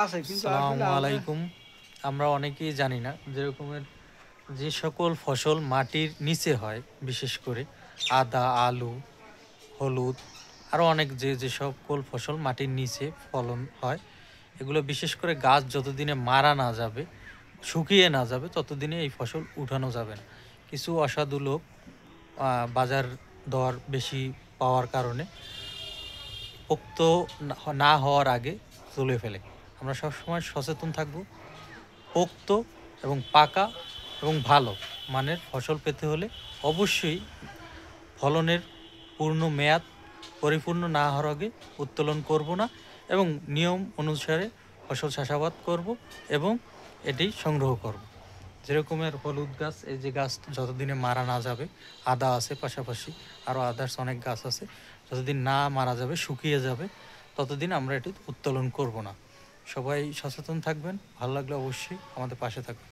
আছে কিন্তু আসলে আসসালামু আমরা আলাইকুম। আমরা অনেকেই জানি না যেরকমের যে সকল ফসল মাটির নিচে হয়, বিশেষ করে আদা, আলু, হলুদ আরও অনেক যে সকল ফসল মাটির নিচে ফলন হয়, এগুলো বিশেষ করে গাছ যতদিনে মারা না যাবে, শুকিয়ে না যাবে, ততদিনে এই ফসল উঠানো যাবে না। কিছু অসাধু লোক বাজার দর বেশি পাওয়ার কারণে পোক্ত না হওয়ার আগে তুলে ফেলে। আমরা সবসময় সচেতন থাকব। পোক্ত এবং পাকা এবং ভালো মানের ফসল পেতে হলে অবশ্যই ফলনের পূর্ণ মেয়াদ পরিপূর্ণ না হওয়ার আগে উত্তোলন করব না এবং নিয়ম অনুসারে ফসল চাষাবাদ করব এবং এটি সংগ্রহ করব। যেরকমের হলুদ গাছ, এই যে গাছ যতদিনে মারা না যাবে, আদা আছে পাশাপাশি, আরও আদার্স অনেক গাছ আছে, যতদিন না মারা যাবে, শুকিয়ে যাবে, ততদিন আমরা এটি উত্তোলন করব না। সবাই সচেতন থাকবেন। ভালো লাগলে অবশ্যই আমাদের পাশে থাকবেন।